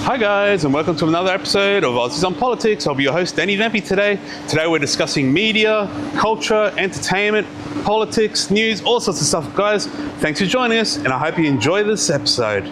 Hi guys, and welcome to another episode of Aussies on Politics. I'll be your host, Danny Vampi today. Today we're discussing media, culture, entertainment, politics, news, all sorts of stuff. Guys, thanks for joining us, and I hope you enjoy this episode.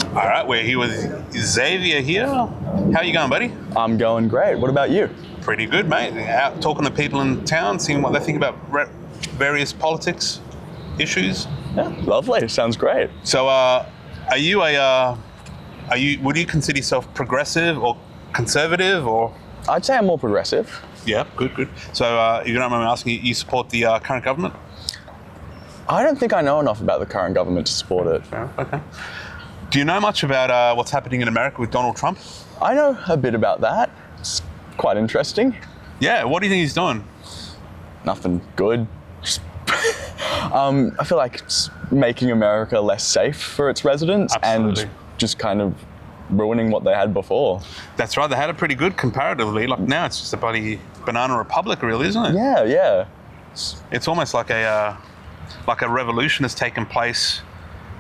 All right, we're here with Xavier here. How you going, buddy? I'm going great. What about you? Pretty good, mate. Out talking to people in town, seeing what they think about various politics issues. Yeah, lovely. Sounds great. So, would you consider yourself progressive or conservative or? I'd say I'm more progressive. Yeah, good. So, if you don't mind me asking, you support the current government? I don't think I know enough about the current government to support it. Yeah, okay. Do you know much about what's happening in America with Donald Trump? I know a bit about that. It's quite interesting. Yeah, what do you think he's doing? Nothing good. Just I feel like it's making America less safe for its residents. Absolutely. And just kind of ruining what they had before. That's right, they had it pretty good comparatively. Like now it's just a bloody banana republic, really, isn't it? Yeah. It's almost like a revolution has taken place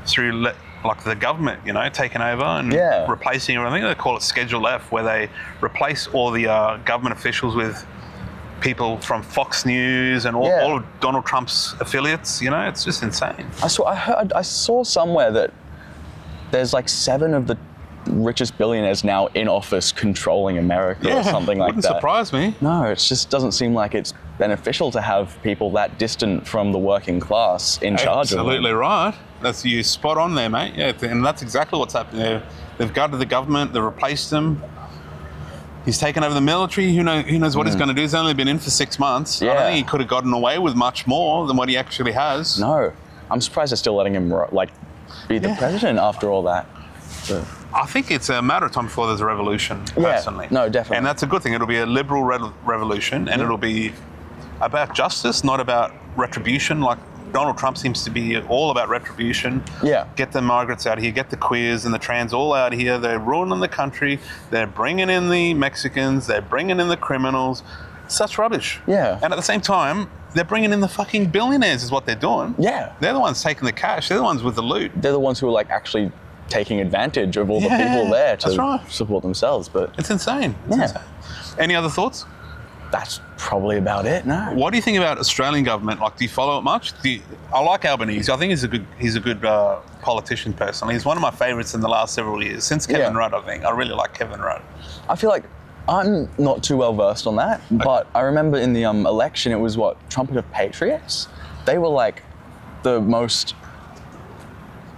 through like the government, taking over and replacing everything. They call it Schedule F, where they replace all the government officials with people from Fox News and all of Donald Trump's affiliates. It's just insane. I saw somewhere that there's like 7 of the richest billionaires now in office controlling America or something like that. Wouldn't surprise me. No, it just doesn't seem like it's beneficial to have people that distant from the working class in charge of them. Absolutely right. You spot on there, mate. Yeah, and that's exactly what's happening there. They've gutted the government, they've replaced them. He's taken over the military. Who knows what he's going to do? He's only been in for 6 months. Yeah. I don't think he could have gotten away with much more than what he actually has. No. I'm surprised they're still letting him be the president after all that. But I think it's a matter of time before there's a revolution, personally. No, definitely. And that's a good thing. It'll be a liberal revolution, and it'll be about justice, not about retribution. Like Donald Trump seems to be all about retribution. Yeah. Get the migrants out of here, get the queers and the trans all out of here. They're ruining the country. They're bringing in the Mexicans. They're bringing in the criminals. Such rubbish. Yeah. And at the same time, they're bringing in the fucking billionaires is what they're doing. Yeah. They're the ones taking the cash. They're the ones with the loot. they're the ones who are actually taking advantage of all the people there to support themselves. But it's insane. It's insane. Any other thoughts? That's probably about it. No. What do you think about Australian government? Do you follow it much? I like Albanese. I think he's a good politician personally. He's one of my favourites in the last several years since Kevin Rudd. I think I really like Kevin Rudd. I feel like I'm not too well versed on that, but I remember in the election it was Trumpet of Patriots. They were the most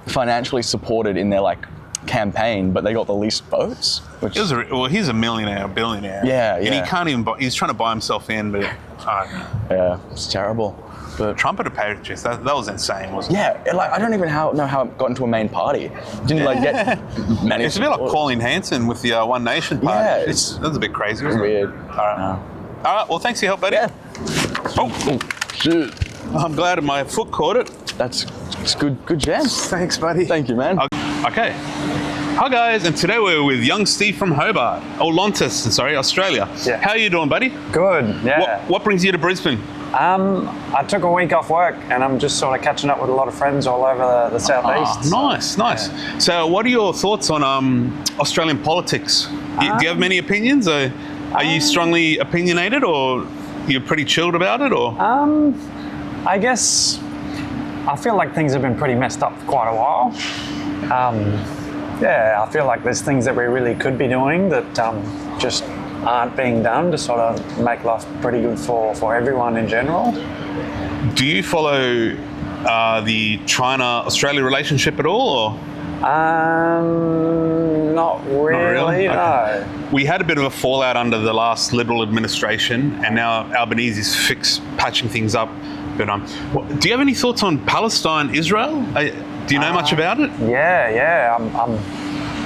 financially supported in their campaign, but they got the least votes. He's a millionaire, billionaire. Yeah. And he can't even he's trying to buy himself in, but yeah, it's terrible. But Trumpet of Patriots, that was insane, wasn't it? Yeah, I don't even know how it got into a main party. Didn't get many. It's a bit like Pauline Hanson with the One Nation party. Yeah, that's a bit crazy, it's isn't weird. it? All right, well, thanks for your help, buddy. Yeah. Oh, shit. I'm glad my foot caught it. It's good jam. Thanks, buddy. Thank you, man. Okay. Hi guys, and today we're with young Steve from Hobart, Australia. Yeah. How are you doing, buddy? Good, yeah. What brings you to Brisbane? I took a week off work and I'm just sort of catching up with a lot of friends all over the southeast. Oh, nice. Yeah. So what are your thoughts on Australian politics? Do you have many opinions? Are you strongly opinionated, or you're pretty chilled about it, or? I guess I feel like things have been pretty messed up for quite a while. I feel like there's things that we really could be doing that just aren't being done to sort of make life pretty good for everyone in general. Do you follow the China-Australia relationship at all, or? Not really, no. Okay. We had a bit of a fallout under the last Liberal administration, and now Albanese is patching things up. But do you have any thoughts on Palestine, Israel? Do you know much about it? Yeah.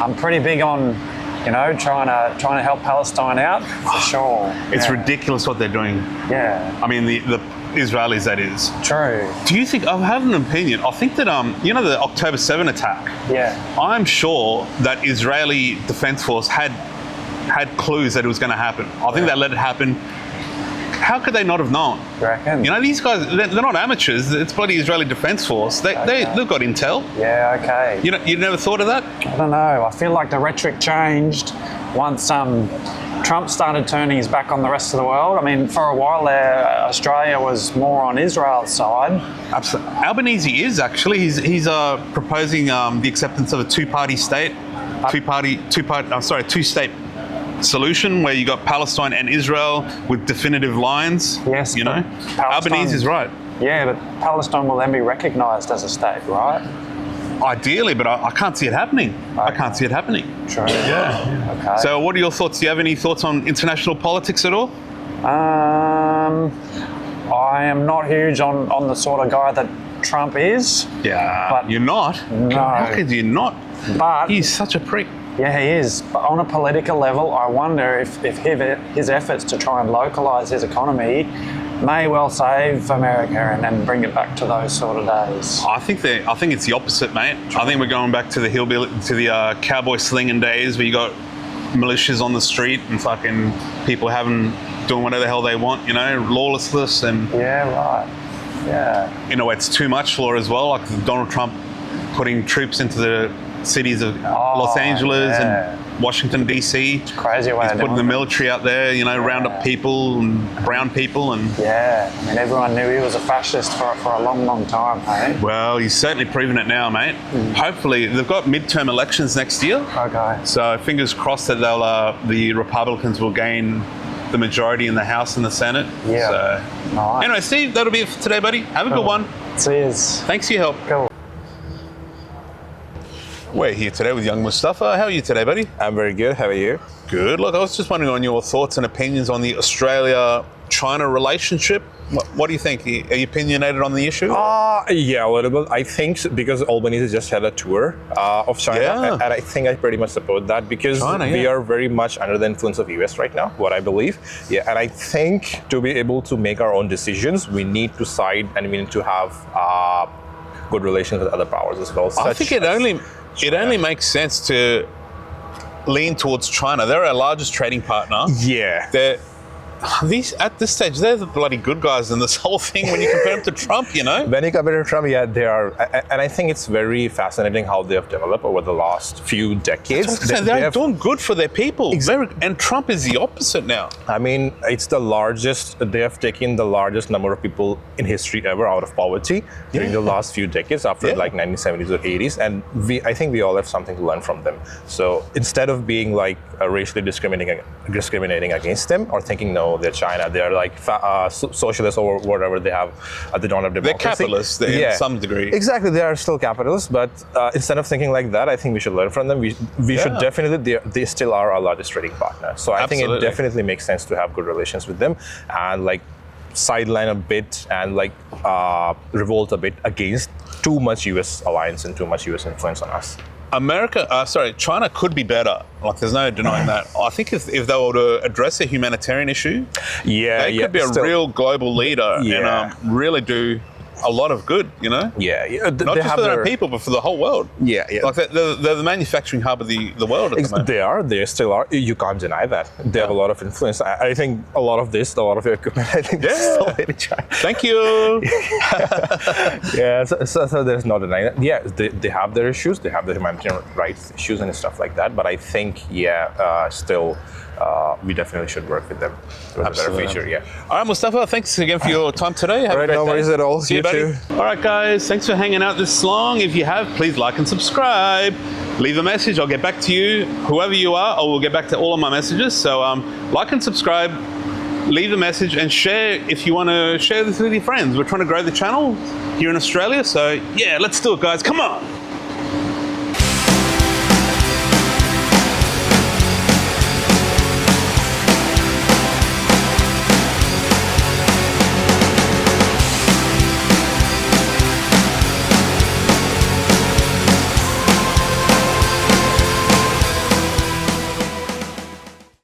I'm pretty big on, trying to help Palestine out for sure. It's ridiculous what they're doing. Yeah. I mean, the Israelis, that is. True. Do you think, I have an opinion, I think that, you know the October 7 attack? Yeah. I'm sure that Israeli Defense Force had clues that it was going to happen. I think they let it happen. How could they not have known? You reckon? You know, these guys, they're not amateurs. It's bloody Israeli Defense Force. They've got intel. Yeah, okay. You know, you never thought of that? I don't know. I feel like the rhetoric changed once Trump started turning his back on the rest of the world. I mean, for a while there, Australia was more on Israel's side. Absolutely. Albanese is actually. He's proposing the acceptance of a two-state solution where you got Palestine and Israel with definitive lines. Yes, you know, Albanese is right. Yeah, but Palestine will then be recognised as a state, right? Ideally, but I can't see it happening. Okay. I can't see it happening. True. Yeah. Okay. So, what are your thoughts? Do you have any thoughts on international politics at all? I am not huge on the sort of guy that Trump is. Yeah. But you're not? No. How could you not? But he's such a prick. Yeah, he is. But on a political level, I wonder if his efforts to try and localise his economy may well save America and bring it back to those sort of days. I think it's the opposite, mate. I think we're going back to the cowboy slinging days where you got militias on the street and fucking people doing whatever the hell they want, you know, lawlessness and... Yeah, right. Yeah. You know, it's too much for as well, like Donald Trump putting troops into the cities of Los Angeles and Washington, D.C. It's a crazy way He's putting the military out there, you know, round up people and brown people and... Yeah, I mean, everyone knew he was a fascist for a long, long time, hey? Well, he's certainly proven it now, mate. Hopefully, they've got midterm elections next year. Okay. So fingers crossed that the Republicans will gain the majority in the House and the Senate. Yeah. So, nice. Anyway, Steve, that'll be it for today, buddy. Have a good one. Cheers. Thanks for your help. Cool. We're here today with young Mustafa. How are you today, buddy? I'm very good. How are you? Good. Look, I was just wondering on your thoughts and opinions on the Australia-China relationship. What do you think? Are you opinionated on the issue? Yeah, a little bit. I think because Albanese just had a tour of China, and I think I pretty much support that because we are very much under the influence of US right now, what I believe. Yeah, and I think to be able to make our own decisions, we need to side and we need to have good relations with other powers as well. I think it only makes sense to lean towards China. They're our largest trading partner. Yeah. At this stage, they're the bloody good guys in this whole thing when you compare them to Trump, you know? When you compare to Trump, yeah, they are. And I think it's very fascinating how they have developed over the last few decades. They're doing good for their people. And Trump is the opposite now. I mean, it's the largest, they have taken the largest number of people in history ever out of poverty during the last few decades after like 1970s or 80s. And I think we all have something to learn from them. So instead of being like racially discriminating against them or thinking, no, they're China, they're like socialists or whatever they have, they don't have democracy. They're capitalists in some degree. Exactly, they are still capitalists, but instead of thinking like that, I think we should learn from them. We should definitely, they still are our largest trading partner. So I think it definitely makes sense to have good relations with them and like sideline a bit and like revolt a bit against too much US alliance and too much US influence on us. China could be better. Like, there's no denying that. I think if they were to address a humanitarian issue, they could be a real global leader and really do a lot of good, you know? Not just for their own people, but for the whole world. Like they're the manufacturing hub of the world at the moment. They still are. You can't deny that. They have a lot of influence. I think a lot of your equipment, I think is still made in China. Thank you. So there's no denying that. Yeah, they have their issues. They have the humanitarian rights issues and stuff like that. But I think, still, we definitely should work with them for a better future. All right, Mustafa, thanks again for your time today. Have a great no worries at all. See you, buddy. All right, guys, thanks for hanging out this long. If you have, please like and subscribe. Leave a message. I'll get back to you, whoever you are, or we'll get back to all of my messages. So like and subscribe, leave a message, and share if you want to share this with your friends. We're trying to grow the channel here in Australia. So, let's do it, guys. Come on.